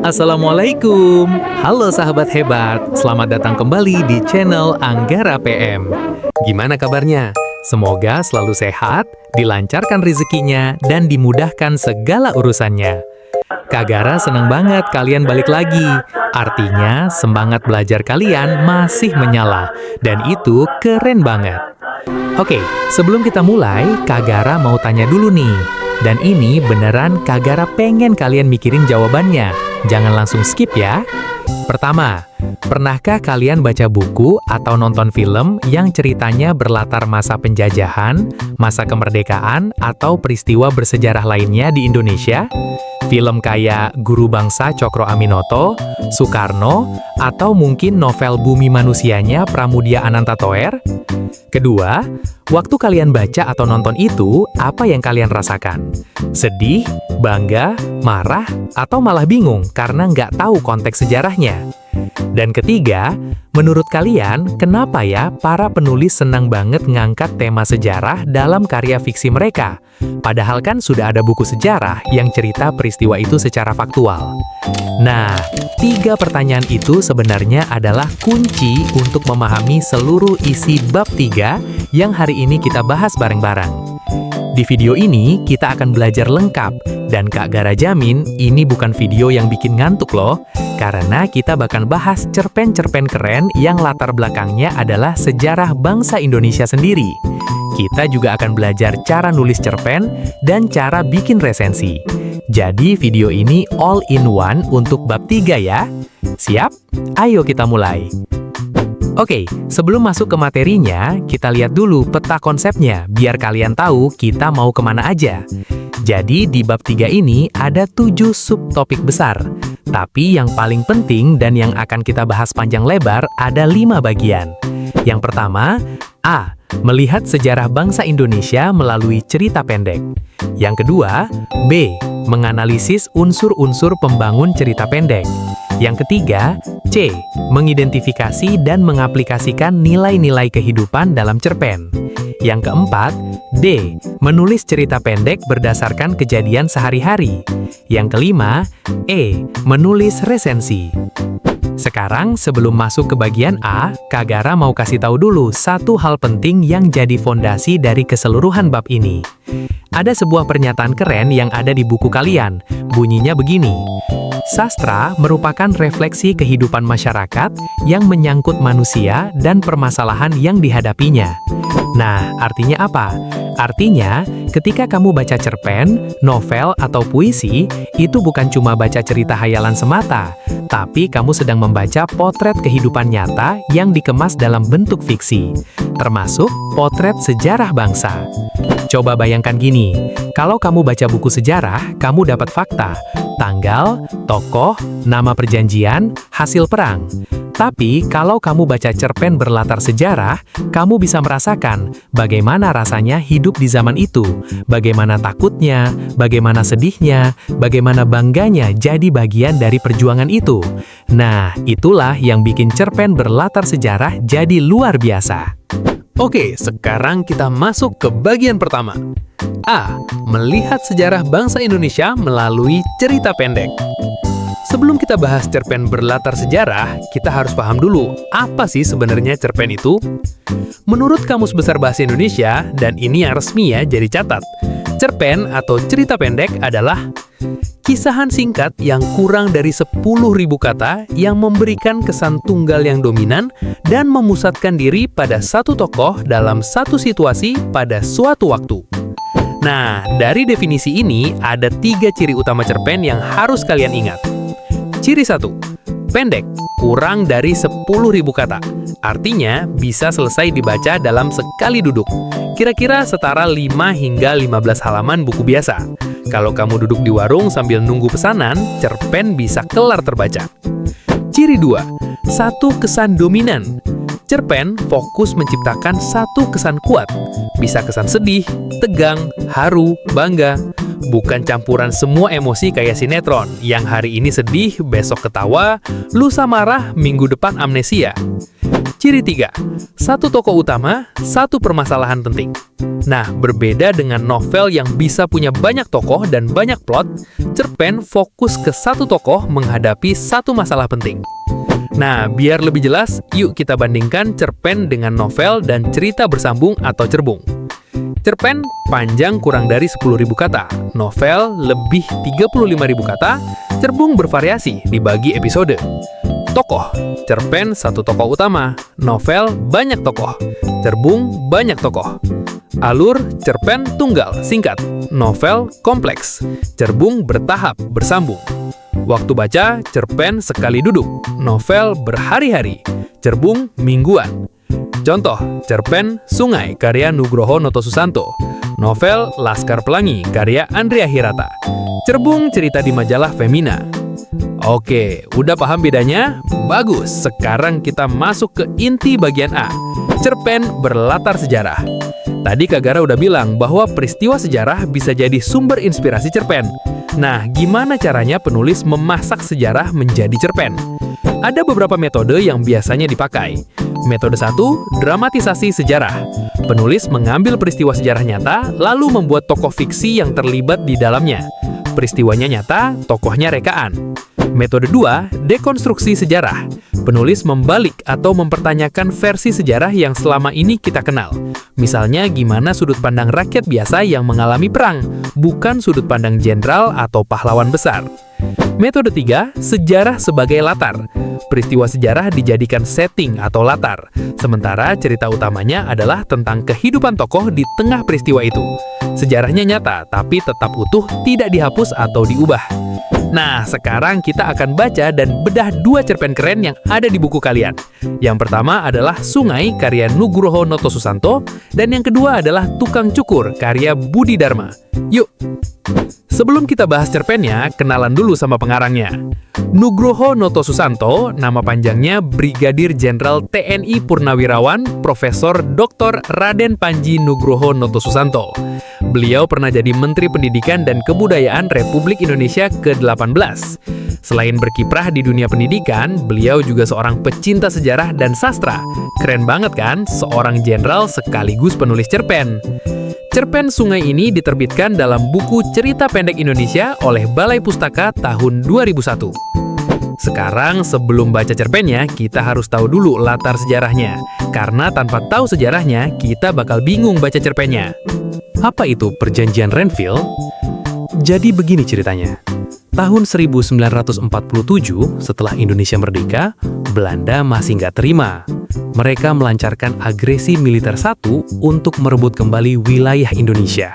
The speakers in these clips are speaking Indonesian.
Assalamualaikum. Halo sahabat hebat, selamat datang kembali di channel Anggara PM. Gimana kabarnya? Semoga selalu sehat, dilancarkan rezekinya, dan dimudahkan segala urusannya. Kak Gara senang banget kalian balik lagi. Artinya semangat belajar kalian masih menyala, dan itu keren banget. Oke, sebelum kita mulai, Kak Gara mau tanya dulu nih. Dan ini beneran Kak Gara pengen kalian mikirin jawabannya. Jangan langsung skip ya. Pertama, pernahkah kalian baca buku atau nonton film yang ceritanya berlatar masa penjajahan, masa kemerdekaan, atau peristiwa bersejarah lainnya di Indonesia? Film kayak Guru Bangsa Cokro Aminoto, Soekarno, atau mungkin novel Bumi Manusianya Pramudia Anantatoer? Kedua, waktu kalian baca atau nonton itu, apa yang kalian rasakan? Sedih, bangga, marah, atau malah bingung karena nggak tahu konteks sejarahnya? Dan ketiga, menurut kalian, kenapa ya para penulis senang banget ngangkat tema sejarah dalam karya fiksi mereka? Padahal kan sudah ada buku sejarah yang cerita peristiwa itu secara faktual. Nah, 3 pertanyaan itu sebenarnya adalah kunci untuk memahami seluruh isi bab 3 yang hari ini kita bahas bareng-bareng. Di video ini, kita akan belajar lengkap, dan Kak Gara jamin ini bukan video yang bikin ngantuk loh, karena kita bakal bahas cerpen-cerpen keren yang latar belakangnya adalah sejarah bangsa Indonesia sendiri. Kita juga akan belajar cara nulis cerpen dan cara bikin resensi. Jadi video ini all in one untuk bab 3 ya. Siap? Ayo kita mulai. Oke, sebelum masuk ke materinya, kita lihat dulu peta konsepnya, biar kalian tahu kita mau kemana aja. Jadi, di bab 3 ini ada 7 subtopik besar. Tapi yang paling penting dan yang akan kita bahas panjang lebar ada 5 bagian. Yang pertama, A. Melihat sejarah bangsa Indonesia melalui cerita pendek. Yang kedua, B. Menganalisis unsur-unsur pembangun cerita pendek. Yang ketiga, C. Mengidentifikasi dan mengaplikasikan nilai-nilai kehidupan dalam cerpen. Yang keempat, D. Menulis cerita pendek berdasarkan kejadian sehari-hari. Yang kelima, E. Menulis resensi. Sekarang, sebelum masuk ke bagian A, Kak Gara mau kasih tahu dulu satu hal penting yang jadi fondasi dari keseluruhan bab ini. Ada sebuah pernyataan keren yang ada di buku kalian. Bunyinya begini. Sastra merupakan refleksi kehidupan masyarakat yang menyangkut manusia dan permasalahan yang dihadapinya. Nah, artinya apa? Artinya, ketika kamu baca cerpen, novel, atau puisi, itu bukan cuma baca cerita hayalan semata, tapi kamu sedang membaca potret kehidupan nyata yang dikemas dalam bentuk fiksi, termasuk potret sejarah bangsa. Coba bayangkan gini, kalau kamu baca buku sejarah, kamu dapat fakta, tanggal, tokoh, nama perjanjian, hasil perang. Tapi, kalau kamu baca cerpen berlatar sejarah, kamu bisa merasakan bagaimana rasanya hidup di zaman itu, bagaimana takutnya, bagaimana sedihnya, bagaimana bangganya jadi bagian dari perjuangan itu. Nah, itulah yang bikin cerpen berlatar sejarah jadi luar biasa. Oke, sekarang kita masuk ke bagian pertama. A. Melihat sejarah bangsa Indonesia melalui cerita pendek. Sebelum kita bahas cerpen berlatar sejarah, kita harus paham dulu, apa sih sebenarnya cerpen itu? Menurut Kamus Besar Bahasa Indonesia, dan ini yang resmi ya, jadi catat. Cerpen atau cerita pendek adalah kisahan singkat yang kurang dari 10.000 kata yang memberikan kesan tunggal yang dominan dan memusatkan diri pada satu tokoh dalam satu situasi pada suatu waktu. Nah, dari definisi ini, ada 3 ciri utama cerpen yang harus kalian ingat. Ciri 1, pendek, kurang dari 10.000 kata. Artinya, bisa selesai dibaca dalam sekali duduk. Kira-kira setara 5 hingga 15 halaman buku biasa. Kalau kamu duduk di warung sambil nunggu pesanan, cerpen bisa kelar terbaca. Ciri 2, satu kesan dominan. Cerpen fokus menciptakan satu kesan kuat. Bisa kesan sedih, tegang, haru, bangga. Bukan campuran semua emosi kayak sinetron, yang hari ini sedih, besok ketawa, lusa marah, minggu depan amnesia. Ciri 3. Satu tokoh utama, satu permasalahan penting. Nah, berbeda dengan novel yang bisa punya banyak tokoh dan banyak plot, cerpen fokus ke satu tokoh menghadapi satu masalah penting. Nah, biar lebih jelas, yuk kita bandingkan cerpen dengan novel dan cerita bersambung atau cerbung. Cerpen panjang kurang dari 10.000 kata, novel lebih 35.000 kata, cerbung bervariasi dibagi episode. Tokoh, cerpen satu tokoh utama, novel banyak tokoh, cerbung banyak tokoh. Alur, cerpen tunggal, singkat, novel kompleks, cerbung bertahap, bersambung. Waktu baca, cerpen sekali duduk, novel berhari-hari, cerbung mingguan. Contoh, cerpen Sungai karya Nugroho Notosusanto, novel Laskar Pelangi karya Andrea Hirata, cerbung cerita di majalah Femina. Oke, udah paham bedanya? Bagus, sekarang kita masuk ke inti bagian A, cerpen berlatar sejarah. Tadi Kak Gara udah bilang bahwa peristiwa sejarah bisa jadi sumber inspirasi cerpen. Nah, gimana caranya penulis memasak sejarah menjadi cerpen? Ada beberapa metode yang biasanya dipakai. Metode 1, dramatisasi sejarah. Penulis mengambil peristiwa sejarah nyata, lalu membuat tokoh fiksi yang terlibat di dalamnya. Peristiwanya nyata, tokohnya rekaan. Metode 2, dekonstruksi sejarah. Penulis membalik atau mempertanyakan versi sejarah yang selama ini kita kenal. Misalnya gimana sudut pandang rakyat biasa yang mengalami perang, bukan sudut pandang jenderal atau pahlawan besar. Metode 3, sejarah sebagai latar. Peristiwa sejarah dijadikan setting atau latar, sementara cerita utamanya adalah tentang kehidupan tokoh di tengah peristiwa itu. Sejarahnya nyata, tapi tetap utuh, tidak dihapus atau diubah. Nah, sekarang kita akan baca dan bedah 2 cerpen keren yang ada di buku kalian. Yang pertama adalah Sungai karya Nugroho Notosusanto, dan yang kedua adalah Tukang Cukur karya Budi Dharma. Yuk! Sebelum kita bahas cerpennya, kenalan dulu sama pengarangnya. Nugroho Notosusanto, nama panjangnya Brigadir Jenderal TNI Purnawirawan Profesor Dr. Raden Panji Nugroho Notosusanto. Beliau pernah jadi Menteri Pendidikan dan Kebudayaan Republik Indonesia ke-18. Selain berkiprah di dunia pendidikan, beliau juga seorang pecinta sejarah dan sastra. Keren banget kan? Seorang jenderal sekaligus penulis cerpen. Cerpen Sungai ini diterbitkan dalam buku Cerita Pendek Indonesia oleh Balai Pustaka tahun 2001. Sekarang, sebelum baca cerpennya, kita harus tahu dulu latar sejarahnya. Karena tanpa tahu sejarahnya, kita bakal bingung baca cerpennya. Apa itu Perjanjian Renville? Jadi begini ceritanya. Tahun 1947, setelah Indonesia merdeka, Belanda masih nggak terima. Mereka melancarkan agresi militer satu untuk merebut kembali wilayah Indonesia.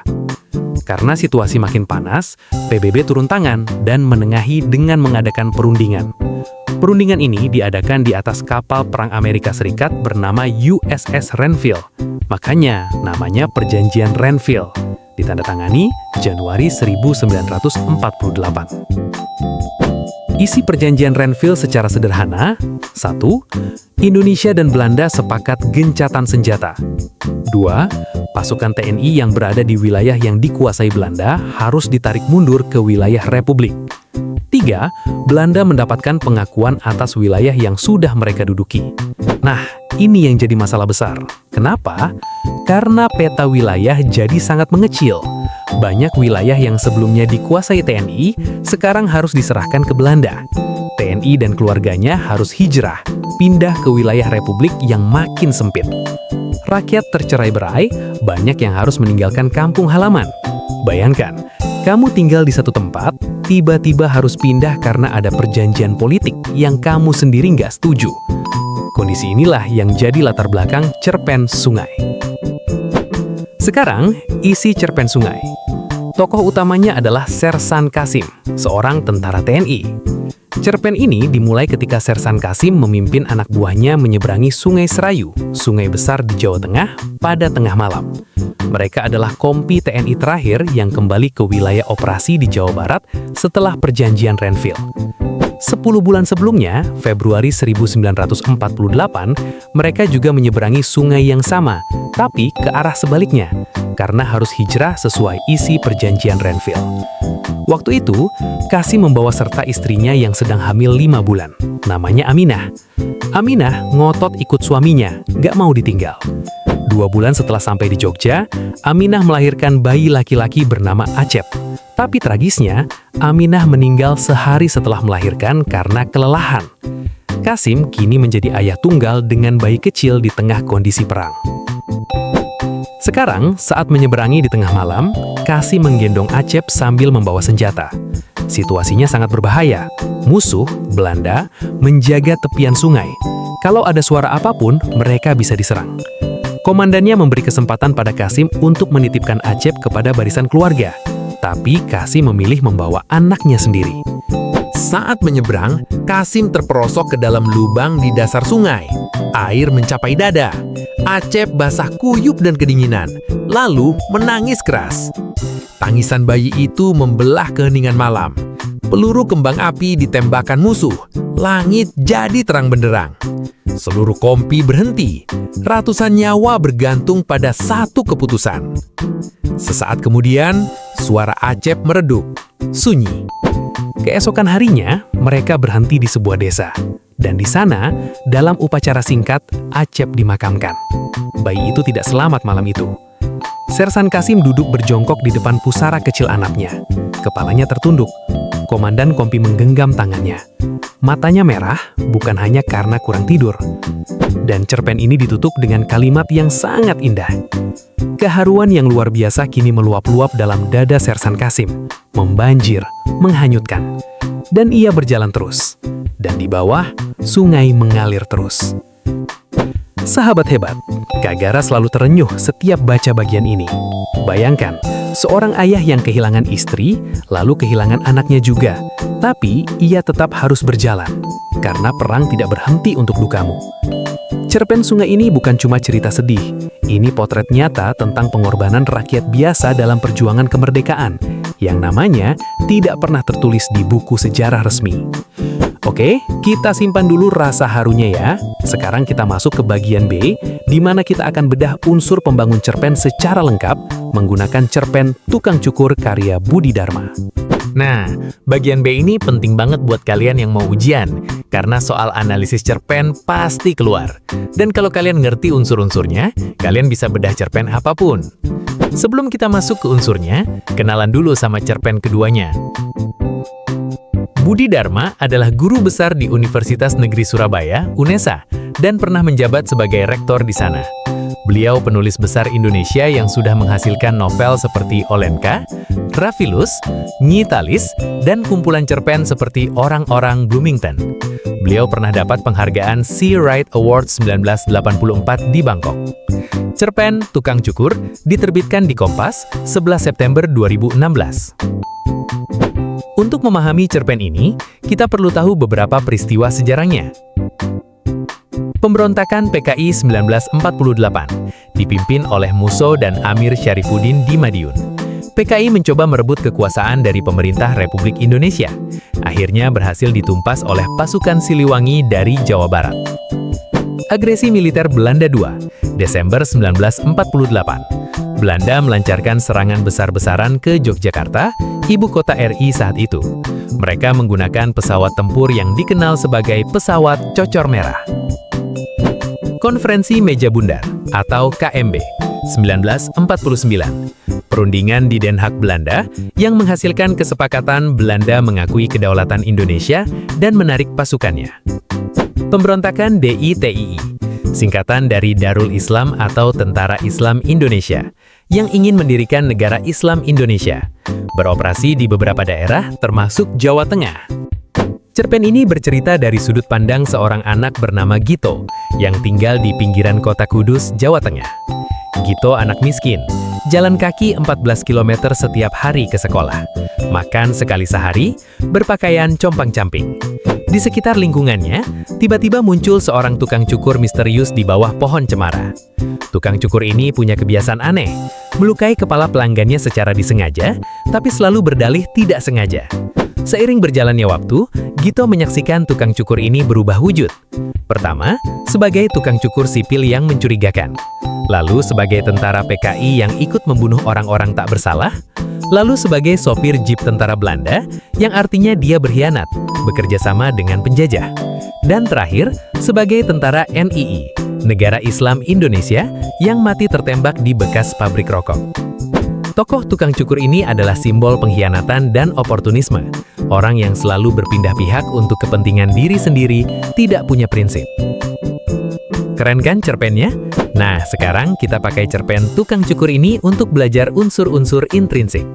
Karena situasi makin panas, PBB turun tangan dan menengahi dengan mengadakan perundingan. Perundingan ini diadakan di atas kapal perang Amerika Serikat bernama USS Renville. Makanya namanya Perjanjian Renville. Ditandatangani Januari 1948. Isi Perjanjian Renville secara sederhana: 1. Indonesia dan Belanda sepakat gencatan senjata. 2. Pasukan TNI yang berada di wilayah yang dikuasai Belanda harus ditarik mundur ke wilayah Republik. 3. Belanda mendapatkan pengakuan atas wilayah yang sudah mereka duduki. Nah, ini yang jadi masalah besar. Kenapa? Karena peta wilayah jadi sangat mengecil. Banyak wilayah yang sebelumnya dikuasai TNI, sekarang harus diserahkan ke Belanda. TNI dan keluarganya harus hijrah, pindah ke wilayah Republik yang makin sempit. Rakyat tercerai-berai, banyak yang harus meninggalkan kampung halaman. Bayangkan, kamu tinggal di satu tempat, tiba-tiba harus pindah karena ada perjanjian politik yang kamu sendiri nggak setuju. Kondisi inilah yang jadi latar belakang cerpen Sungai. Sekarang, isi cerpen Sungai. Tokoh utamanya adalah Sersan Kasim, seorang tentara TNI. Cerpen ini dimulai ketika Sersan Kasim memimpin anak buahnya menyeberangi Sungai Serayu, sungai besar di Jawa Tengah, pada tengah malam. Mereka adalah kompi TNI terakhir yang kembali ke wilayah operasi di Jawa Barat setelah Perjanjian Renville. 10 bulan sebelumnya, Februari 1948, mereka juga menyeberangi sungai yang sama, tapi ke arah sebaliknya, karena harus hijrah sesuai isi Perjanjian Renville. Waktu itu, Kasim membawa serta istrinya yang sedang hamil 5 bulan. Namanya Aminah. Aminah ngotot ikut suaminya, gak mau ditinggal. 2 bulan setelah sampai di Jogja, Aminah melahirkan bayi laki-laki bernama Acep. Tapi tragisnya, Aminah meninggal sehari setelah melahirkan karena kelelahan. Kasim kini menjadi ayah tunggal dengan bayi kecil di tengah kondisi perang. Sekarang, saat menyeberangi di tengah malam, Kasim menggendong Acep sambil membawa senjata. Situasinya sangat berbahaya. Musuh, Belanda, menjaga tepian sungai. Kalau ada suara apapun, mereka bisa diserang. Komandannya memberi kesempatan pada Kasim untuk menitipkan Acep kepada barisan keluarga. Tapi Kasim memilih membawa anaknya sendiri. Saat menyeberang, Kasim terperosok ke dalam lubang di dasar sungai. Air mencapai dada. Acep basah kuyup dan kedinginan, lalu menangis keras. Tangisan bayi itu membelah keheningan malam. Peluru kembang api ditembakkan musuh. Langit jadi terang benderang. Seluruh kompi berhenti. Ratusan nyawa bergantung pada satu keputusan. Sesaat kemudian, suara Acep meredup. Sunyi. Keesokan harinya, mereka berhenti di sebuah desa. Dan di sana, dalam upacara singkat, Acep dimakamkan. Bayi itu tidak selamat malam itu. Sersan Kasim duduk berjongkok di depan pusara kecil anaknya. Kepalanya tertunduk. Komandan kompi menggenggam tangannya. Matanya merah, bukan hanya karena kurang tidur. Dan cerpen ini ditutup dengan kalimat yang sangat indah. Keharuan yang luar biasa kini meluap-luap dalam dada Sersan Kasim, membanjir, menghanyutkan. Dan ia berjalan terus. Dan di bawah, sungai mengalir terus. Sahabat hebat, Kak Gara selalu terenyuh setiap baca bagian ini. Bayangkan, seorang ayah yang kehilangan istri, lalu kehilangan anaknya juga. Tapi, ia tetap harus berjalan, karena perang tidak berhenti untuk dukamu. Cerpen Sungai ini bukan cuma cerita sedih. Ini potret nyata tentang pengorbanan rakyat biasa dalam perjuangan kemerdekaan, yang namanya tidak pernah tertulis di buku sejarah resmi. Oke, kita simpan dulu rasa harunya ya. Sekarang kita masuk ke bagian B, di mana kita akan bedah unsur pembangun cerpen secara lengkap menggunakan cerpen Tukang Cukur karya Budi Dharma. Nah, bagian B ini penting banget buat kalian yang mau ujian, karena soal analisis cerpen pasti keluar. Dan kalau kalian ngerti unsur-unsurnya, kalian bisa bedah cerpen apapun. Sebelum kita masuk ke unsurnya, kenalan dulu sama cerpen keduanya. Budi Dharma adalah guru besar di Universitas Negeri Surabaya, UNESA, dan pernah menjabat sebagai rektor di sana. Beliau penulis besar Indonesia yang sudah menghasilkan novel seperti Olenka, Rafilus, Nyi Talis, dan kumpulan cerpen seperti Orang-Orang Bloomington. Beliau pernah dapat penghargaan Sea Right Award 1984 di Bangkok. Cerpen Tukang Cukur diterbitkan di Kompas 11 September 2016. Untuk memahami cerpen ini, kita perlu tahu beberapa peristiwa sejarahnya. Pemberontakan PKI 1948 dipimpin oleh Musso dan Amir Syarifuddin di Madiun. PKI mencoba merebut kekuasaan dari pemerintah Republik Indonesia. Akhirnya berhasil ditumpas oleh pasukan Siliwangi dari Jawa Barat. Agresi militer Belanda II, Desember 1948. Belanda melancarkan serangan besar-besaran ke Yogyakarta, ibu kota RI saat itu. Mereka menggunakan pesawat tempur yang dikenal sebagai pesawat Cocor Merah. Konferensi Meja Bundar atau KMB 1949. Perundingan di Den Haag, Belanda yang menghasilkan kesepakatan Belanda mengakui kedaulatan Indonesia dan menarik pasukannya. Pemberontakan DITII, singkatan dari Darul Islam atau Tentara Islam Indonesia, yang ingin mendirikan negara Islam Indonesia, beroperasi di beberapa daerah termasuk Jawa Tengah. Cerpen ini bercerita dari sudut pandang seorang anak bernama Gito, yang tinggal di pinggiran kota Kudus, Jawa Tengah. Gito anak miskin, jalan kaki 14 km setiap hari ke sekolah, makan sekali sehari, berpakaian compang-camping. Di sekitar lingkungannya, tiba-tiba muncul seorang tukang cukur misterius di bawah pohon cemara. Tukang cukur ini punya kebiasaan aneh, melukai kepala pelanggannya secara disengaja, tapi selalu berdalih tidak sengaja. Seiring berjalannya waktu, Gito menyaksikan tukang cukur ini berubah wujud. Pertama, sebagai tukang cukur sipil yang mencurigakan. lalu sebagai tentara PKI yang ikut membunuh orang-orang tak bersalah, lalu sebagai sopir jeep tentara Belanda yang artinya dia berkhianat, bekerja sama dengan penjajah, dan terakhir sebagai tentara NII, Negara Islam Indonesia yang mati tertembak di bekas pabrik rokok. Tokoh tukang cukur ini adalah simbol pengkhianatan dan oportunisme, orang yang selalu berpindah pihak untuk kepentingan diri sendiri, tidak punya prinsip. Keren kan cerpennya? Nah, sekarang kita pakai cerpen tukang cukur ini untuk belajar unsur-unsur intrinsik.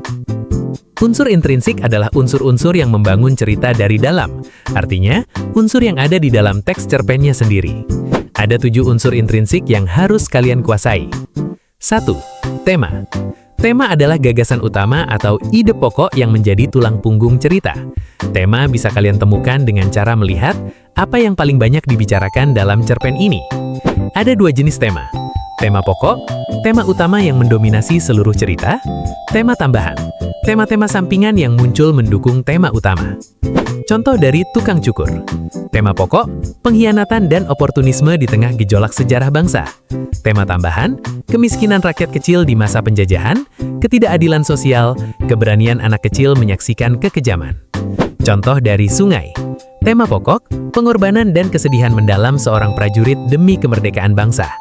Unsur intrinsik adalah unsur-unsur yang membangun cerita dari dalam. Artinya, unsur yang ada di dalam teks cerpennya sendiri. Ada 7 unsur intrinsik yang harus kalian kuasai. 1. Tema. Tema adalah gagasan utama atau ide pokok yang menjadi tulang punggung cerita. Tema bisa kalian temukan dengan cara melihat apa yang paling banyak dibicarakan dalam cerpen ini. Ada 2 jenis tema. Tema pokok, tema utama yang mendominasi seluruh cerita, tema tambahan, tema-tema sampingan yang muncul mendukung tema utama. Contoh dari tukang cukur. Tema pokok, pengkhianatan dan oportunisme di tengah gejolak sejarah bangsa. Tema tambahan, kemiskinan rakyat kecil di masa penjajahan, ketidakadilan sosial, keberanian anak kecil menyaksikan kekejaman. Contoh dari sungai. Tema pokok, pengorbanan dan kesedihan mendalam seorang prajurit demi kemerdekaan bangsa.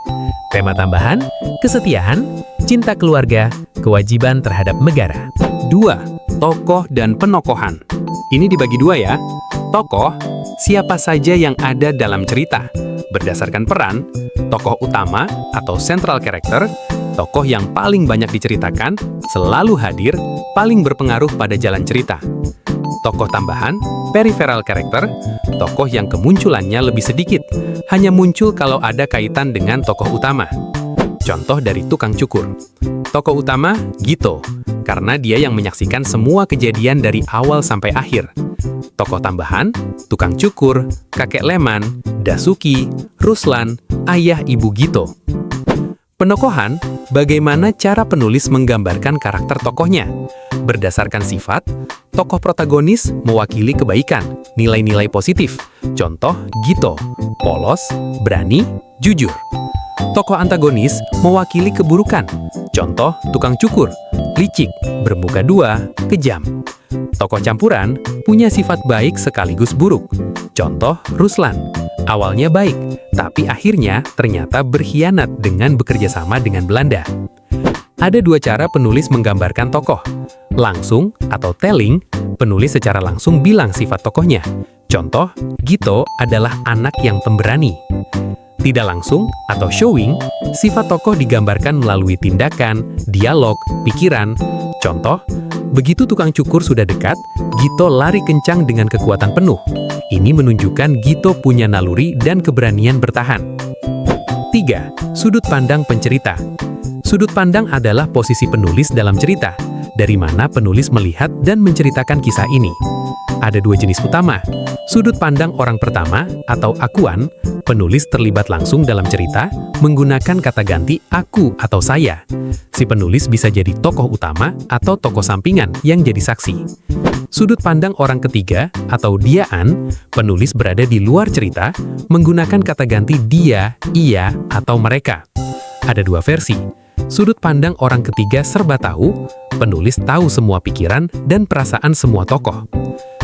Tema tambahan, kesetiaan, cinta keluarga, kewajiban terhadap negara. 2. Tokoh dan penokohan. Ini dibagi 2 ya. Tokoh, siapa saja yang ada dalam cerita. Berdasarkan peran, tokoh utama atau central character, tokoh yang paling banyak diceritakan, selalu hadir, paling berpengaruh pada jalan cerita. Tokoh tambahan, peripheral character, tokoh yang kemunculannya lebih sedikit, hanya muncul kalau ada kaitan dengan tokoh utama. Contoh dari tukang cukur. Tokoh utama, Gito, karena dia yang menyaksikan semua kejadian dari awal sampai akhir. Tokoh tambahan, tukang cukur, kakek Leman, Dasuki, Ruslan, ayah ibu Gito. Penokohan, bagaimana cara penulis menggambarkan karakter tokohnya. Berdasarkan sifat, tokoh protagonis mewakili kebaikan, nilai-nilai positif. Contoh, Gito, polos, berani, jujur. Tokoh antagonis mewakili keburukan. Contoh, tukang cukur, licik, bermuka 2, kejam. Tokoh campuran punya sifat baik sekaligus buruk. Contoh, Ruslan, awalnya baik, tapi akhirnya ternyata berkhianat dengan bekerja sama dengan Belanda. Ada 2 cara penulis menggambarkan tokoh. Langsung atau telling, penulis secara langsung bilang sifat tokohnya. Contoh, Gito adalah anak yang pemberani. Tidak langsung atau showing, sifat tokoh digambarkan melalui tindakan, dialog, pikiran. Contoh, begitu tukang cukur sudah dekat, Gito lari kencang dengan kekuatan penuh. Ini menunjukkan Gito punya naluri dan keberanian bertahan. 3. Sudut pandang pencerita. Sudut pandang adalah posisi penulis dalam cerita, dari mana penulis melihat dan menceritakan kisah ini. Ada 2 jenis utama. Sudut pandang orang pertama atau akuan, penulis terlibat langsung dalam cerita menggunakan kata ganti aku atau saya. Si penulis bisa jadi tokoh utama atau tokoh sampingan yang jadi saksi. Sudut pandang orang ketiga atau diaan, penulis berada di luar cerita menggunakan kata ganti dia, ia, atau mereka. Ada 2 versi. Sudut pandang orang ketiga serba tahu, penulis tahu semua pikiran dan perasaan semua tokoh.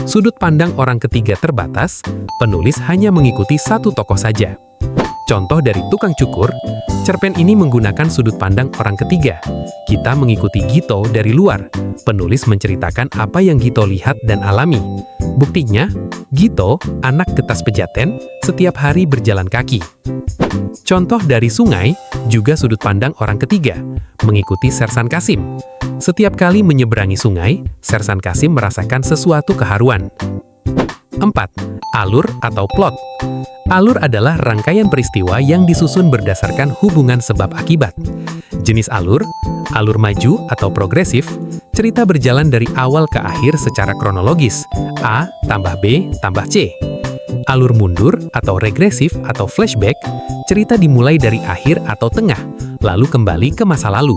Sudut pandang orang ketiga terbatas, penulis hanya mengikuti satu tokoh saja. Contoh dari tukang cukur, cerpen ini menggunakan sudut pandang orang ketiga. Kita mengikuti Gito dari luar. Penulis menceritakan apa yang Gito lihat dan alami. Buktinya, Gito, anak getas pejaten, setiap hari berjalan kaki. Contoh dari sungai, juga sudut pandang orang ketiga, mengikuti Sersan Kasim. Setiap kali menyeberangi sungai, Sersan Kasim merasakan sesuatu keharuan. 4. Alur atau plot. Alur adalah rangkaian peristiwa yang disusun berdasarkan hubungan sebab akibat. Jenis alur maju atau progresif, cerita berjalan dari awal ke akhir secara kronologis, A tambah B tambah C. Alur mundur atau regresif atau flashback, cerita dimulai dari akhir atau tengah, lalu kembali ke masa lalu.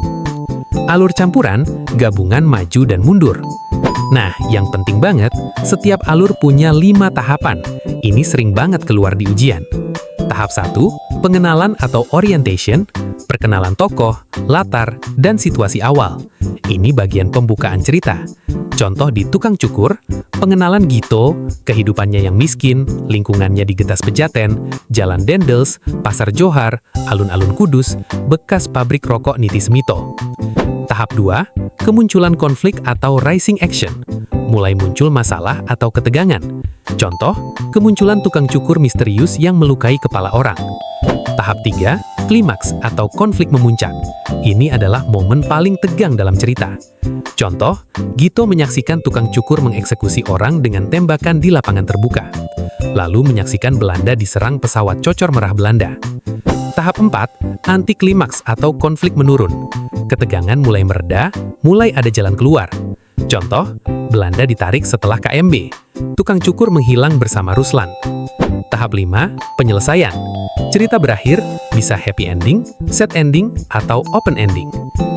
Alur campuran, gabungan maju dan mundur. Nah, yang penting banget, setiap alur punya 5 tahapan. Ini sering banget keluar di ujian. Tahap 1, pengenalan atau orientation, perkenalan tokoh, latar, dan situasi awal. Ini bagian pembukaan cerita. Contoh di Tukang Cukur, pengenalan Gito, kehidupannya yang miskin, lingkungannya di Getas Pejaten, Jalan Dendels, Pasar Johar, Alun-alun Kudus, bekas pabrik rokok Niti Semito. Tahap 2, kemunculan konflik atau rising action. Mulai muncul masalah atau ketegangan. Contoh, kemunculan tukang cukur misterius yang melukai kepala orang. Tahap 3, klimaks atau konflik memuncak. Ini adalah momen paling tegang dalam cerita. Contoh, Gito menyaksikan tukang cukur mengeksekusi orang dengan tembakan di lapangan terbuka. Lalu menyaksikan Belanda diserang pesawat cocor merah Belanda. Tahap 4, anti klimaks atau konflik menurun. Ketegangan mulai mereda, mulai ada jalan keluar. Contoh, Belanda ditarik setelah KMB. Tukang cukur menghilang bersama Ruslan. Tahap 5, penyelesaian. Cerita berakhir, bisa happy ending, sad ending, atau open ending.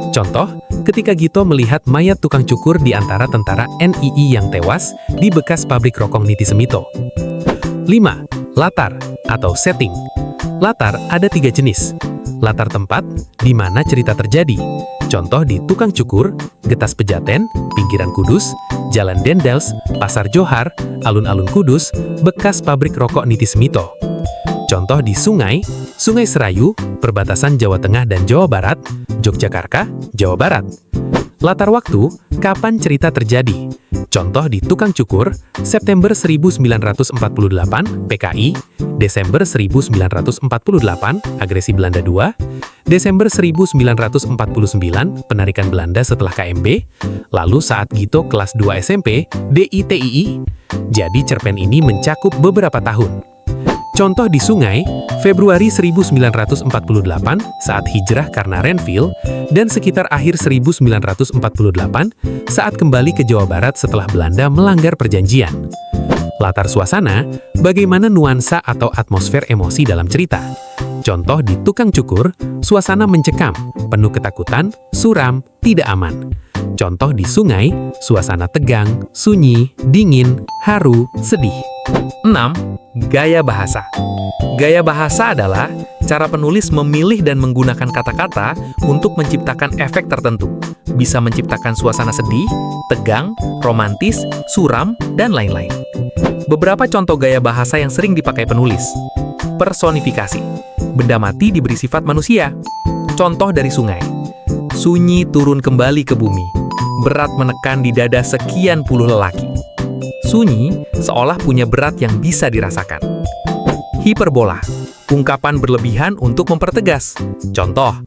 Contoh, ketika Gito melihat mayat tukang cukur di antara tentara NII yang tewas di bekas pabrik rokok Niti Semito. 5. Latar atau setting. Latar ada 3 jenis. Latar tempat, di mana cerita terjadi. Contoh di Tukang Cukur, Getas Pejaten, Pinggiran Kudus, Jalan Dendels, Pasar Johar, Alun-alun Kudus, bekas pabrik rokok Niti Semito. Contoh di Sungai, Sungai Serayu, perbatasan Jawa Tengah dan Jawa Barat, Yogyakarta, Jawa Barat. Latar waktu, kapan cerita terjadi. Contoh di Tukang Cukur, September 1948, PKI, Desember 1948, agresi Belanda II, Desember 1949, penarikan Belanda setelah KMB, lalu saat Gito kelas 2 SMP, DITII. Jadi cerpen ini mencakup beberapa tahun. Contoh di Sungai, Februari 1948 saat hijrah karena Renville, dan sekitar akhir 1948 saat kembali ke Jawa Barat setelah Belanda melanggar perjanjian. Latar suasana, bagaimana nuansa atau atmosfer emosi dalam cerita. Contoh di Tukang Cukur, suasana mencekam, penuh ketakutan, suram, tidak aman. Contoh di Sungai, suasana tegang, sunyi, dingin, haru, sedih. 6. Gaya bahasa. Gaya bahasa adalah cara penulis memilih dan menggunakan kata-kata untuk menciptakan efek tertentu. Bisa menciptakan suasana sedih, tegang, romantis, suram, dan lain-lain. Beberapa contoh gaya bahasa yang sering dipakai penulis. Personifikasi. Benda mati diberi sifat manusia. Contoh dari Sungai. Sunyi turun kembali ke bumi. Berat menekan di dada sekian puluh lelaki. Sunyi seolah punya berat yang bisa dirasakan. Hiperbola, ungkapan berlebihan untuk mempertegas. Contoh,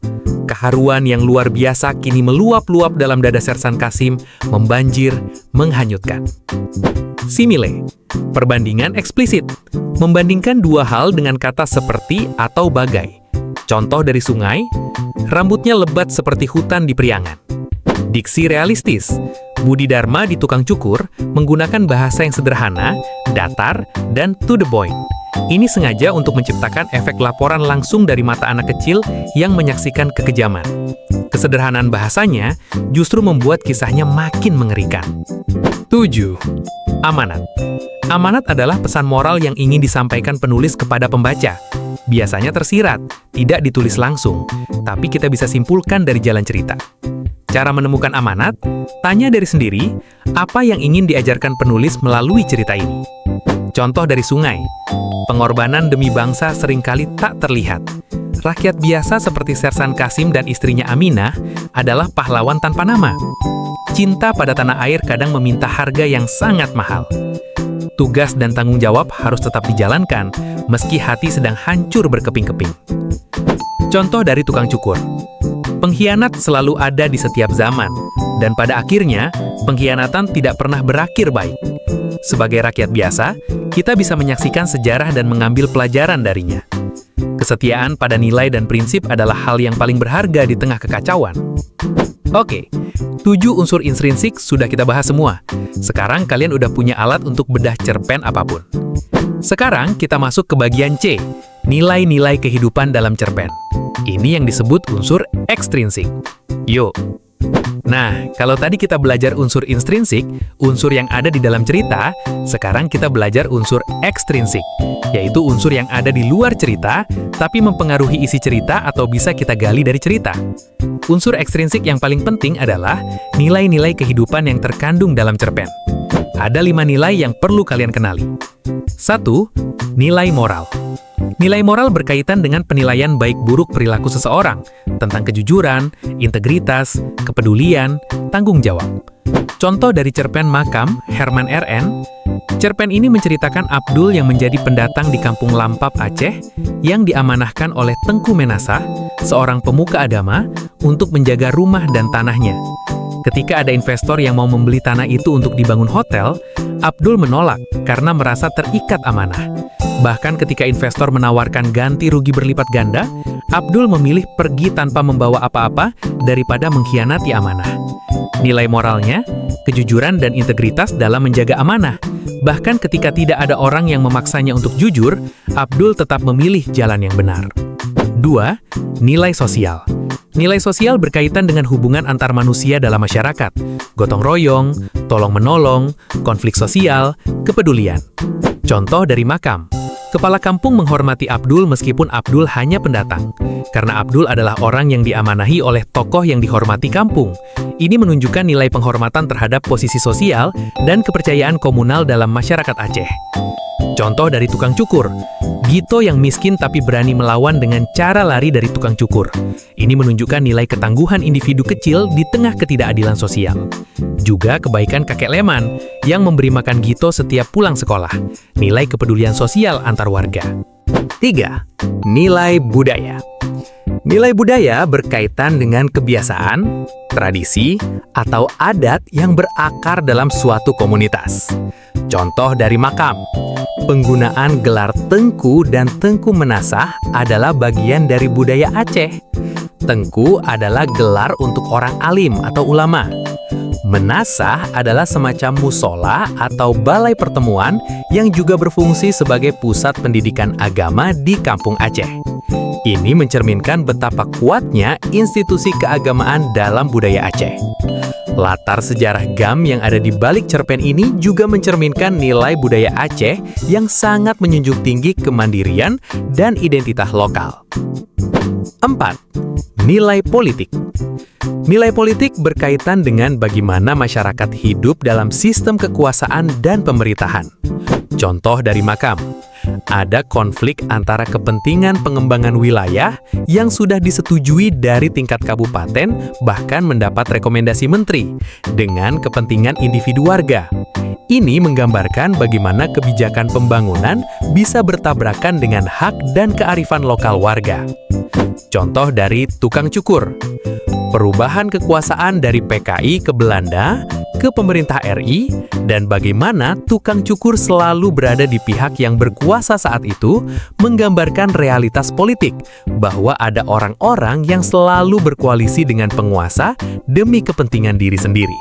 keharuan yang luar biasa kini meluap-luap dalam dada Sersan Kasim, membanjir, menghanyutkan. Simile, perbandingan eksplisit, membandingkan dua hal dengan kata seperti atau bagai. Contoh dari Sungai, rambutnya lebat seperti hutan di Priangan. Diksi realistis, Budi Dharma di Tukang Cukur menggunakan bahasa yang sederhana, datar, dan to the point. Ini sengaja untuk menciptakan efek laporan langsung dari mata anak kecil yang menyaksikan kekejaman. Kesederhanaan bahasanya justru membuat kisahnya makin mengerikan. 7. Amanat. Amanat adalah pesan moral yang ingin disampaikan penulis kepada pembaca. Biasanya tersirat, tidak ditulis langsung, tapi kita bisa simpulkan dari jalan cerita. Cara menemukan amanat, tanya dari sendiri, apa yang ingin diajarkan penulis melalui cerita ini. Contoh dari Sungai, pengorbanan demi bangsa seringkali tak terlihat. Rakyat biasa seperti Sersan Kasim dan istrinya Aminah adalah pahlawan tanpa nama. Cinta pada tanah air kadang meminta harga yang sangat mahal. Tugas dan tanggung jawab harus tetap dijalankan, meski hati sedang hancur berkeping-keping. Contoh dari Tukang Cukur. Pengkhianat selalu ada di setiap zaman, dan pada akhirnya, pengkhianatan tidak pernah berakhir baik. Sebagai rakyat biasa, kita bisa menyaksikan sejarah dan mengambil pelajaran darinya. Kesetiaan pada nilai dan prinsip adalah hal yang paling berharga di tengah kekacauan. Oke, 7 unsur intrinsik sudah kita bahas semua. Sekarang kalian udah punya alat untuk bedah cerpen apapun. Sekarang kita masuk ke bagian C, nilai-nilai kehidupan dalam cerpen. Ini yang disebut unsur ekstrinsik. Yuk, Nah, kalau tadi kita belajar unsur intrinsik, unsur yang ada di dalam cerita, sekarang kita belajar unsur ekstrinsik, yaitu unsur yang ada di luar cerita, tapi mempengaruhi isi cerita atau bisa kita gali dari cerita. Unsur ekstrinsik yang paling penting adalah nilai-nilai kehidupan yang terkandung dalam cerpen. Ada 5 nilai yang perlu kalian kenali. 1. Nilai moral. Nilai moral berkaitan dengan penilaian baik buruk perilaku seseorang, tentang kejujuran, integritas, kepedulian, tanggung jawab. Contoh dari cerpen Makam, Herman R.N. Cerpen ini menceritakan Abdul yang menjadi pendatang di Kampung Lampap, Aceh, yang diamanahkan oleh Tengku Menasah, seorang pemuka agama, untuk menjaga rumah dan tanahnya. Ketika ada investor yang mau membeli tanah itu untuk dibangun hotel, Abdul menolak karena merasa terikat amanah. Bahkan ketika investor menawarkan ganti rugi berlipat ganda, Abdul memilih pergi tanpa membawa apa-apa daripada mengkhianati amanah. Nilai moralnya, kejujuran dan integritas dalam menjaga amanah. Bahkan ketika tidak ada orang yang memaksanya untuk jujur, Abdul tetap memilih jalan yang benar. 2. Nilai sosial. Nilai sosial berkaitan dengan hubungan antar manusia dalam masyarakat, gotong royong, tolong-menolong, konflik sosial, kepedulian. Contoh dari Makam. Kepala kampung menghormati Abdul meskipun Abdul hanya pendatang, karena Abdul adalah orang yang diamanahi oleh tokoh yang dihormati kampung. Ini menunjukkan nilai penghormatan terhadap posisi sosial dan kepercayaan komunal dalam masyarakat Aceh. Contoh dari tukang cukur. Gito yang miskin tapi berani melawan dengan cara lari dari tukang cukur. Ini menunjukkan nilai ketangguhan individu kecil di tengah ketidakadilan sosial. Juga kebaikan kakek Leman yang memberi makan Gito setiap pulang sekolah. Nilai kepedulian sosial antar warga. 3. Nilai budaya. Nilai budaya berkaitan dengan kebiasaan, tradisi, atau adat yang berakar dalam suatu komunitas. Contoh dari Makam. Penggunaan gelar Tengku dan Tengku Menasah adalah bagian dari budaya Aceh. Tengku adalah gelar untuk orang alim atau ulama. Menasah adalah semacam musola atau balai pertemuan yang juga berfungsi sebagai pusat pendidikan agama di kampung Aceh. Ini mencerminkan betapa kuatnya institusi keagamaan dalam budaya Aceh. Latar sejarah GAM yang ada di balik cerpen ini juga mencerminkan nilai budaya Aceh yang sangat menjunjung tinggi kemandirian dan identitas lokal. 4. Nilai politik. Nilai politik berkaitan dengan bagaimana masyarakat hidup dalam sistem kekuasaan dan pemerintahan. Contoh dari Makam. Ada konflik antara kepentingan pengembangan wilayah yang sudah disetujui dari tingkat kabupaten bahkan mendapat rekomendasi menteri dengan kepentingan individu warga. Ini menggambarkan bagaimana kebijakan pembangunan bisa bertabrakan dengan hak dan kearifan lokal warga. Contoh dari tukang cukur. Perubahan kekuasaan dari PKI ke Belanda ke pemerintah RI, dan bagaimana tukang cukur selalu berada di pihak yang berkuasa saat itu, menggambarkan realitas politik, bahwa ada orang-orang yang selalu berkoalisi dengan penguasa demi kepentingan diri sendiri.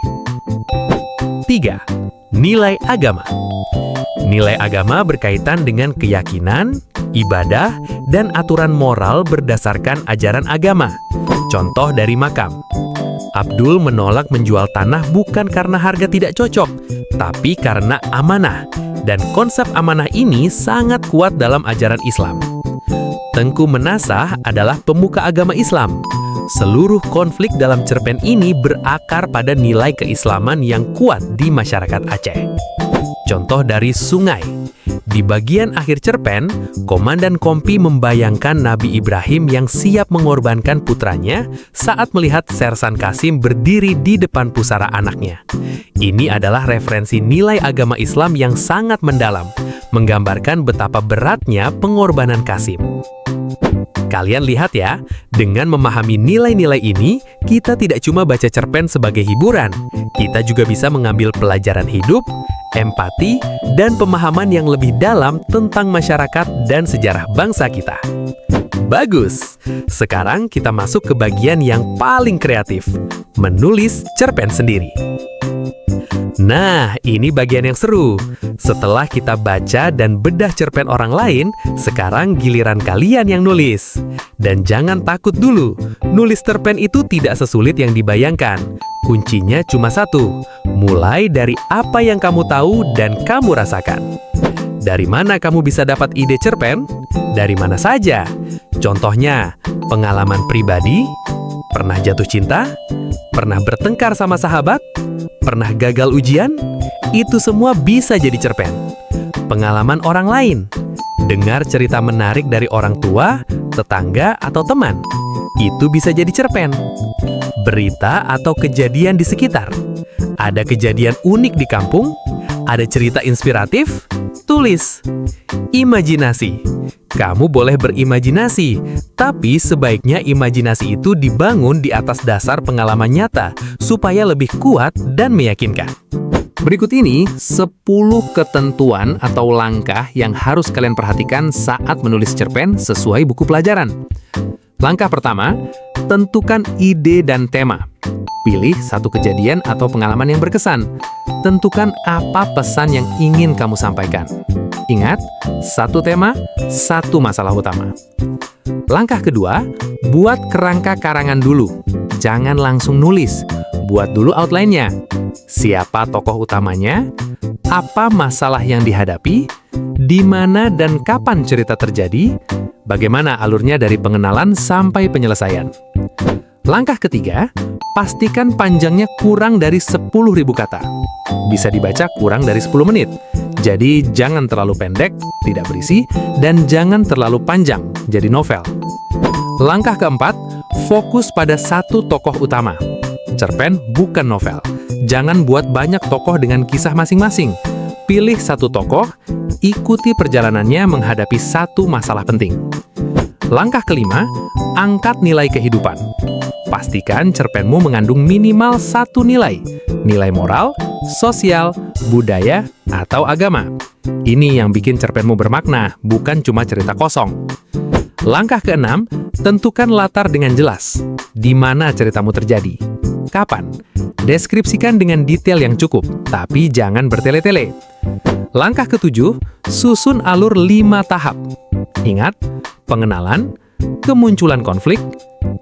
3. Nilai agama. Nilai agama berkaitan dengan keyakinan, ibadah, dan aturan moral berdasarkan ajaran agama. Contoh dari Makam. Abdul menolak menjual tanah bukan karena harga tidak cocok, tapi karena amanah. Dan konsep amanah ini sangat kuat dalam ajaran Islam. Tengku Menasah adalah pemuka agama Islam. Seluruh konflik dalam cerpen ini berakar pada nilai keislaman yang kuat di masyarakat Aceh. Contoh dari Sungai. Di bagian akhir cerpen, Komandan Kompi membayangkan Nabi Ibrahim yang siap mengorbankan putranya saat melihat Sersan Kasim berdiri di depan pusara anaknya. Ini adalah referensi nilai agama Islam yang sangat mendalam, menggambarkan betapa beratnya pengorbanan Kasim. Kalian lihat ya, dengan memahami nilai-nilai ini, kita tidak cuma baca cerpen sebagai hiburan, kita juga bisa mengambil pelajaran hidup, empati, dan pemahaman yang lebih dalam tentang masyarakat dan sejarah bangsa kita. Bagus! Sekarang kita masuk ke bagian yang paling kreatif, menulis cerpen sendiri. Nah, ini bagian yang seru. Setelah kita baca dan bedah cerpen orang lain, sekarang giliran kalian yang nulis. Dan jangan takut dulu, nulis cerpen itu tidak sesulit yang dibayangkan. Kuncinya cuma satu, mulai dari apa yang kamu tahu dan kamu rasakan. Dari mana kamu bisa dapat ide cerpen? Dari mana saja? Contohnya, pengalaman pribadi, pernah jatuh cinta, pernah bertengkar sama sahabat, pernah gagal ujian, itu semua bisa jadi cerpen. Pengalaman orang lain, dengar cerita menarik dari orang tua, tetangga, atau teman, itu bisa jadi cerpen. Berita atau kejadian di sekitar, ada kejadian unik di kampung, ada cerita inspiratif, tulis. Imajinasi, kamu boleh berimajinasi, tapi sebaiknya imajinasi itu dibangun di atas dasar pengalaman nyata, supaya lebih kuat dan meyakinkan. Berikut ini 10 ketentuan atau langkah yang harus kalian perhatikan saat menulis cerpen sesuai buku pelajaran. Langkah pertama, tentukan ide dan tema. Pilih satu kejadian atau pengalaman yang berkesan. Tentukan apa pesan yang ingin kamu sampaikan. Ingat, satu tema, satu masalah utama. Langkah kedua, buat kerangka karangan dulu. Jangan langsung nulis. Buat dulu outline-nya. Siapa tokoh utamanya? Apa masalah yang dihadapi? Di mana dan kapan cerita terjadi? Bagaimana alurnya dari pengenalan sampai penyelesaian? Langkah ketiga, pastikan panjangnya kurang dari 10.000 kata. Bisa dibaca kurang dari 10 menit. Jadi jangan terlalu pendek, tidak berisi, dan jangan terlalu panjang, jadi novel. Langkah keempat, fokus pada satu tokoh utama. Cerpen bukan novel. Jangan buat banyak tokoh dengan kisah masing-masing. Pilih satu tokoh, ikuti perjalanannya menghadapi satu masalah penting. Langkah kelima, angkat nilai kehidupan. Pastikan cerpenmu mengandung minimal satu nilai. Nilai moral, sosial, budaya, atau agama. Ini yang bikin cerpenmu bermakna, bukan cuma cerita kosong. Langkah keenam, tentukan latar dengan jelas. Di mana ceritamu terjadi? Kapan? Deskripsikan dengan detail yang cukup, tapi jangan bertele-tele. Langkah ketujuh, susun alur 5 tahap. Ingat, pengenalan, kemunculan konflik,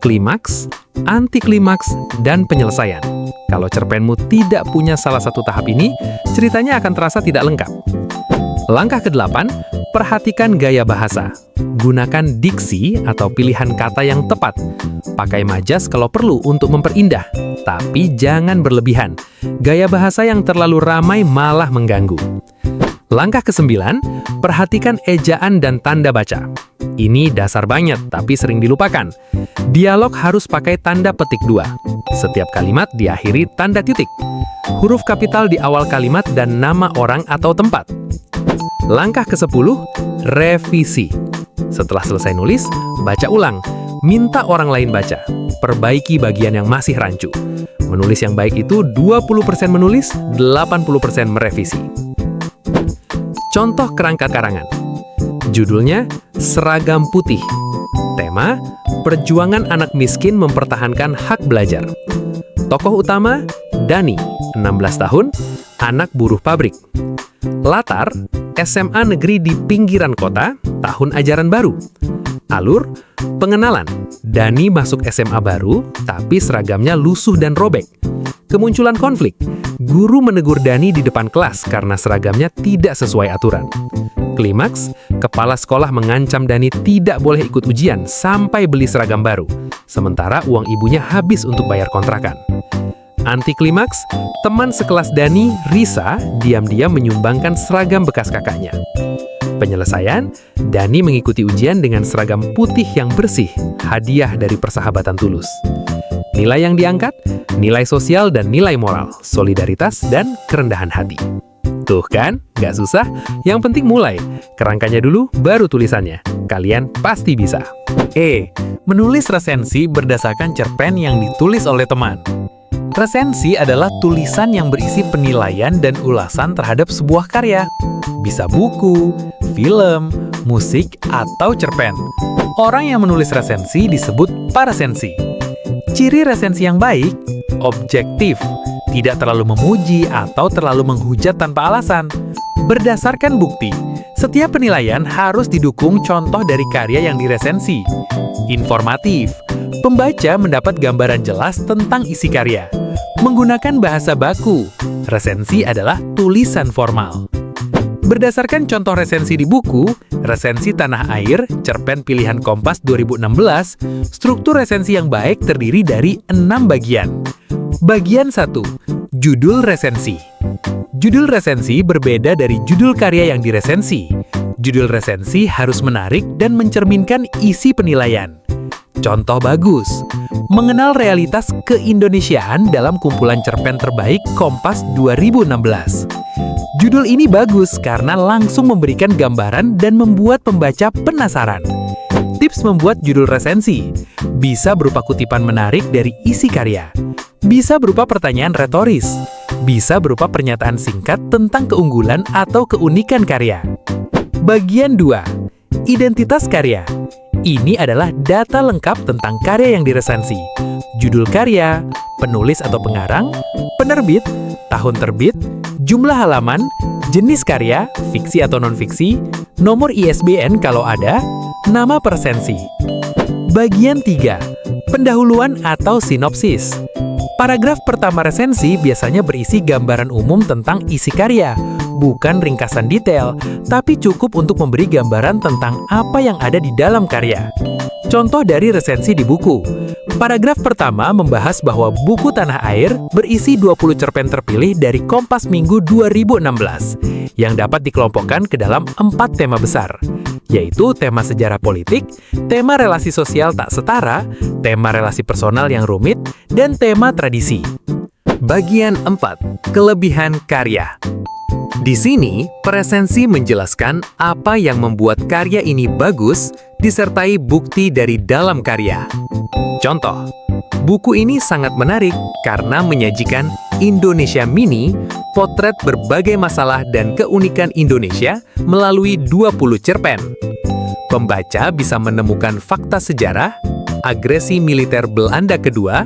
klimaks, anti-klimaks, dan penyelesaian. Kalau cerpenmu tidak punya salah satu tahap ini, ceritanya akan terasa tidak lengkap. Langkah ke-8, perhatikan gaya bahasa. Gunakan diksi atau pilihan kata yang tepat. Pakai majas kalau perlu untuk memperindah, tapi jangan berlebihan. Gaya bahasa yang terlalu ramai malah mengganggu. Langkah ke-9, perhatikan ejaan dan tanda baca. Ini dasar banget, tapi sering dilupakan. Dialog harus pakai tanda petik 2. Setiap kalimat diakhiri tanda titik. Huruf kapital di awal kalimat dan nama orang atau tempat. Langkah ke-10, revisi. Setelah selesai nulis, baca ulang. Minta orang lain baca. Perbaiki bagian yang masih rancu. Menulis yang baik itu 20% menulis, 80% merevisi. Contoh kerangka karangan. Judulnya, Seragam Putih. Tema, perjuangan anak miskin mempertahankan hak belajar. Tokoh utama, Dani, 16 tahun, anak buruh pabrik. Latar, SMA negeri di pinggiran kota, tahun ajaran baru. Alur, pengenalan. Dani masuk SMA baru, tapi seragamnya lusuh dan robek. Kemunculan konflik. Guru menegur Dani di depan kelas karena seragamnya tidak sesuai aturan. Klimaks, kepala sekolah mengancam Dani tidak boleh ikut ujian sampai beli seragam baru, sementara uang ibunya habis untuk bayar kontrakan. Anti-klimaks, teman sekelas Dani, Risa, diam-diam menyumbangkan seragam bekas kakaknya. Penyelesaian, Dani mengikuti ujian dengan seragam putih yang bersih, hadiah dari persahabatan tulus. Nilai yang diangkat, nilai sosial dan nilai moral, solidaritas dan kerendahan hati. Tuh kan, nggak susah, yang penting mulai. Kerangkanya dulu, baru tulisannya. Kalian pasti bisa. Menulis resensi berdasarkan cerpen yang ditulis oleh teman. Resensi adalah tulisan yang berisi penilaian dan ulasan terhadap sebuah karya. Bisa buku, film, musik, atau cerpen. Orang yang menulis resensi disebut paresensi. Ciri resensi yang baik, objektif, tidak terlalu memuji atau terlalu menghujat tanpa alasan. Berdasarkan bukti, setiap penilaian harus didukung contoh dari karya yang diresensi. Informatif, pembaca mendapat gambaran jelas tentang isi karya. Menggunakan bahasa baku, resensi adalah tulisan formal. Berdasarkan contoh resensi di buku, Resensi Tanah Air, cerpen pilihan Kompas 2016, struktur resensi yang baik terdiri dari 6 bagian. Bagian 1. Judul resensi. Judul resensi berbeda dari judul karya yang diresensi. Judul resensi harus menarik dan mencerminkan isi penilaian. Contoh bagus, mengenal realitas keindonesiaan dalam kumpulan cerpen terbaik Kompas 2016. Judul ini bagus karena langsung memberikan gambaran dan membuat pembaca penasaran. Tips membuat judul resensi bisa berupa kutipan menarik dari isi karya, bisa berupa pertanyaan retoris, bisa berupa pernyataan singkat tentang keunggulan atau keunikan karya. Bagian 2. Identitas karya. Ini adalah data lengkap tentang karya yang diresensi. Judul karya, penulis atau pengarang, penerbit, tahun terbit, jumlah halaman, jenis karya, fiksi atau non-fiksi, nomor ISBN kalau ada, nama presensi. Bagian 3. Pendahuluan atau sinopsis. Paragraf pertama resensi biasanya berisi gambaran umum tentang isi karya, bukan ringkasan detail, tapi cukup untuk memberi gambaran tentang apa yang ada di dalam karya. Contoh dari resensi di buku. Paragraf pertama membahas bahwa buku Tanah Air berisi 20 cerpen terpilih dari Kompas Minggu 2016 yang dapat dikelompokkan ke dalam 4 tema besar, yaitu tema sejarah politik, tema relasi sosial tak setara, tema relasi personal yang rumit, dan tema tradisi. Bagian 4. Kelebihan karya. Di sini, presensi menjelaskan apa yang membuat karya ini bagus, disertai bukti dari dalam karya. Contoh, buku ini sangat menarik karena menyajikan Indonesia Mini, potret berbagai masalah dan keunikan Indonesia melalui 20 cerpen. Pembaca bisa menemukan fakta sejarah, agresi militer Belanda kedua,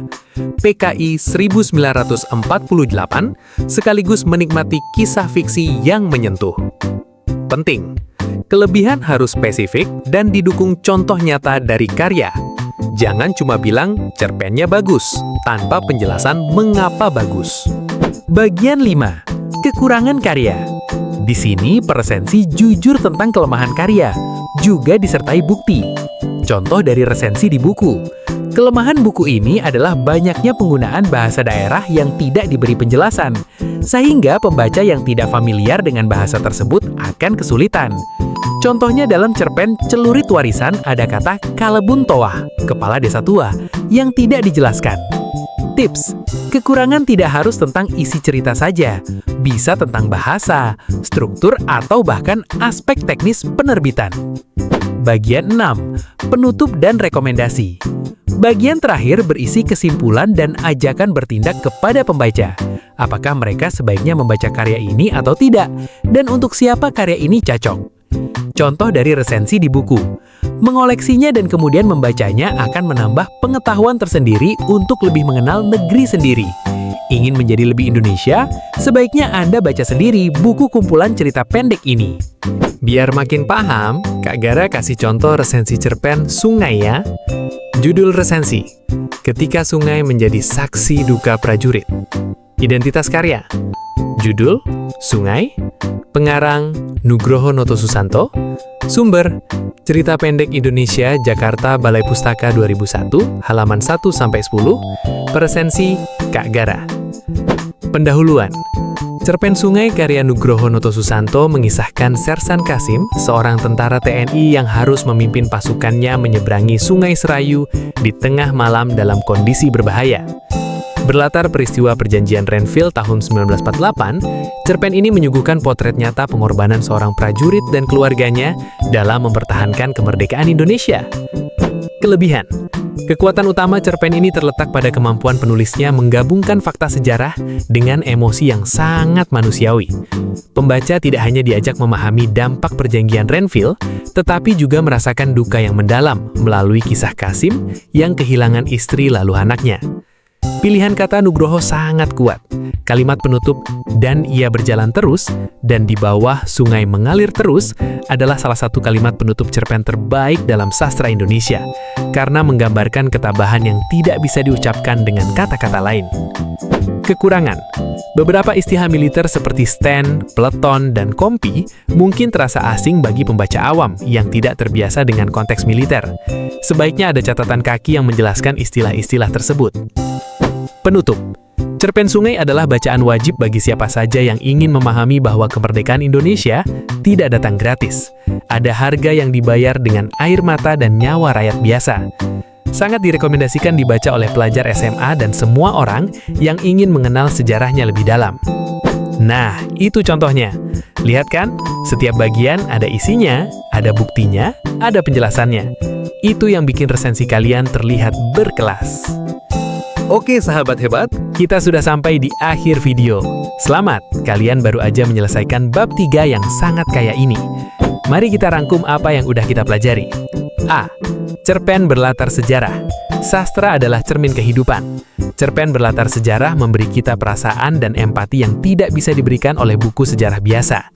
PKI 1948, sekaligus menikmati kisah fiksi yang menyentuh. Penting, kelebihan harus spesifik dan didukung contoh nyata dari karya. Jangan cuma bilang cerpennya bagus, tanpa penjelasan mengapa bagus. Bagian 5. Kekurangan karya. Di sini presensi jujur tentang kelemahan karya, juga disertai bukti. Contoh dari resensi di buku. Kelemahan buku ini adalah banyaknya penggunaan bahasa daerah yang tidak diberi penjelasan, sehingga pembaca yang tidak familiar dengan bahasa tersebut akan kesulitan. Contohnya dalam cerpen Celurit Warisan ada kata Kalebun Toah, kepala desa tua, yang tidak dijelaskan. Tips, kekurangan tidak harus tentang isi cerita saja, bisa tentang bahasa, struktur, atau bahkan aspek teknis penerbitan. Bagian 6. Penutup dan rekomendasi. Bagian terakhir berisi kesimpulan dan ajakan bertindak kepada pembaca. Apakah mereka sebaiknya membaca karya ini atau tidak? Dan untuk siapa karya ini cocok? Contoh dari resensi di buku. Mengoleksinya dan kemudian membacanya akan menambah pengetahuan tersendiri untuk lebih mengenal negeri sendiri. Ingin menjadi lebih Indonesia? Sebaiknya Anda baca sendiri buku kumpulan cerita pendek ini. Biar makin paham, Kak Gara kasih contoh resensi cerpen Sungai ya. Judul resensi, Ketika Sungai Menjadi Saksi Duka Prajurit. Identitas karya, judul, Sungai, pengarang, Nugroho Noto Susanto, sumber, Cerita Pendek Indonesia Jakarta Balai Pustaka 2001, halaman 1-10, presensi Kak Gara. Pendahuluan, cerpen Sungai karya Nugroho Noto Susanto mengisahkan Sersan Kasim, seorang tentara TNI yang harus memimpin pasukannya menyeberangi Sungai Serayu di tengah malam dalam kondisi berbahaya. Berlatar peristiwa perjanjian Renville tahun 1948, cerpen ini menyuguhkan potret nyata pengorbanan seorang prajurit dan keluarganya dalam mempertahankan kemerdekaan Indonesia. Kelebihan, kekuatan utama cerpen ini terletak pada kemampuan penulisnya menggabungkan fakta sejarah dengan emosi yang sangat manusiawi. Pembaca tidak hanya diajak memahami dampak perjanjian Renville, tetapi juga merasakan duka yang mendalam melalui kisah Kasim yang kehilangan istri lalu anaknya. Pilihan kata Nugroho sangat kuat. Kalimat penutup "dan ia berjalan terus" dan "di bawah sungai mengalir terus" adalah salah satu kalimat penutup cerpen terbaik dalam sastra Indonesia karena menggambarkan ketabahan yang tidak bisa diucapkan dengan kata-kata lain. Kekurangan. Beberapa istilah militer seperti stand, peleton, dan kompi mungkin terasa asing bagi pembaca awam yang tidak terbiasa dengan konteks militer. Sebaiknya ada catatan kaki yang menjelaskan istilah-istilah tersebut. Penutup. Cerpen Sungai adalah bacaan wajib bagi siapa saja yang ingin memahami bahwa kemerdekaan Indonesia tidak datang gratis. Ada harga yang dibayar dengan air mata dan nyawa rakyat biasa. Sangat direkomendasikan dibaca oleh pelajar SMA dan semua orang yang ingin mengenal sejarahnya lebih dalam. Nah, itu contohnya. Lihat kan, setiap bagian ada isinya, ada buktinya, ada penjelasannya. Itu yang bikin resensi kalian terlihat berkelas. Oke sahabat hebat, kita sudah sampai di akhir video. Selamat, kalian baru aja menyelesaikan bab 3 yang sangat kaya ini. Mari kita rangkum apa yang udah kita pelajari. A. Cerpen berlatar sejarah. Sastra adalah cermin kehidupan. Cerpen berlatar sejarah memberi kita perasaan dan empati yang tidak bisa diberikan oleh buku sejarah biasa.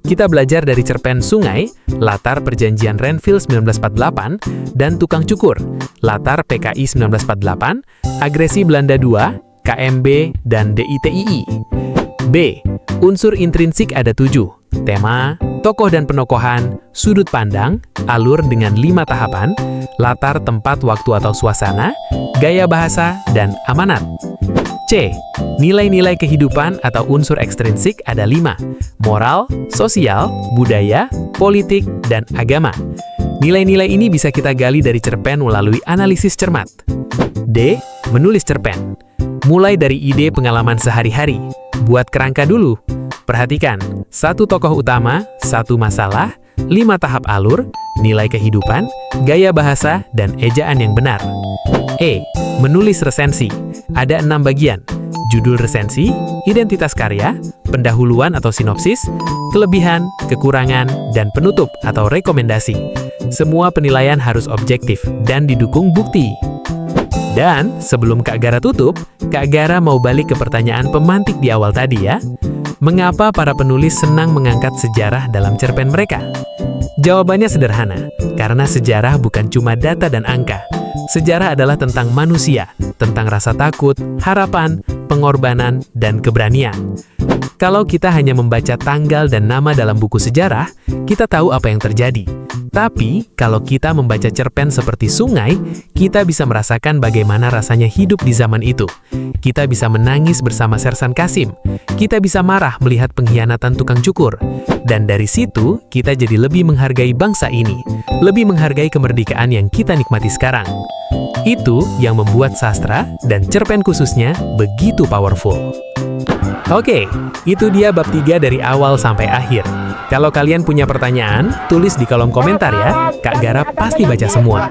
Kita belajar dari cerpen Sungai, latar Perjanjian Renville 1948, dan Tukang Cukur, latar PKI 1948, Agresi Belanda II, KMB, dan DITII. B. Unsur intrinsik ada 7. Tema, tokoh dan penokohan, sudut pandang, alur dengan 5 tahapan, latar tempat, waktu atau suasana, gaya bahasa, dan amanat. C. Nilai-nilai kehidupan atau unsur ekstrinsik ada 5. Moral, sosial, budaya, politik, dan agama. Nilai-nilai ini bisa kita gali dari cerpen melalui analisis cermat. D. Menulis cerpen. Mulai dari ide pengalaman sehari-hari. Buat kerangka dulu. Perhatikan, 1 tokoh utama, 1 masalah, 5 tahap alur, nilai kehidupan, gaya bahasa, dan ejaan yang benar. E. Menulis resensi. Ada 6 bagian. Judul resensi, identitas karya, pendahuluan atau sinopsis, kelebihan, kekurangan, dan penutup atau rekomendasi. Semua penilaian harus objektif dan didukung bukti. Dan sebelum Kak Gara tutup, Kak Gara mau balik ke pertanyaan pemantik di awal tadi ya. Mengapa para penulis senang mengangkat sejarah dalam cerpen mereka? Jawabannya sederhana, karena sejarah bukan cuma data dan angka. Sejarah adalah tentang manusia, tentang rasa takut, harapan, pengorbanan, dan keberanian. Kalau kita hanya membaca tanggal dan nama dalam buku sejarah, kita tahu apa yang terjadi. Tapi, kalau kita membaca cerpen seperti Sungai, kita bisa merasakan bagaimana rasanya hidup di zaman itu. Kita bisa menangis bersama Sersan Kasim. Kita bisa marah melihat pengkhianatan tukang cukur. Dan dari situ, kita jadi lebih menghargai bangsa ini. Lebih menghargai kemerdekaan yang kita nikmati sekarang. Itu yang membuat sastra, dan cerpen khususnya, begitu powerful. Oke, itu dia bab 3 dari awal sampai akhir. Kalau kalian punya pertanyaan, tulis di kolom komentar ya. Kak Gara pasti baca semua.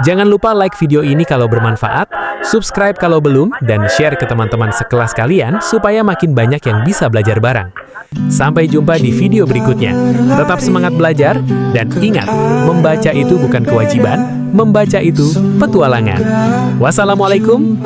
Jangan lupa like video ini kalau bermanfaat, subscribe kalau belum, dan share ke teman-teman sekelas kalian supaya makin banyak yang bisa belajar bareng. Sampai jumpa di video berikutnya. Tetap semangat belajar, dan ingat, membaca itu bukan kewajiban, membaca itu petualangan. Wassalamualaikum.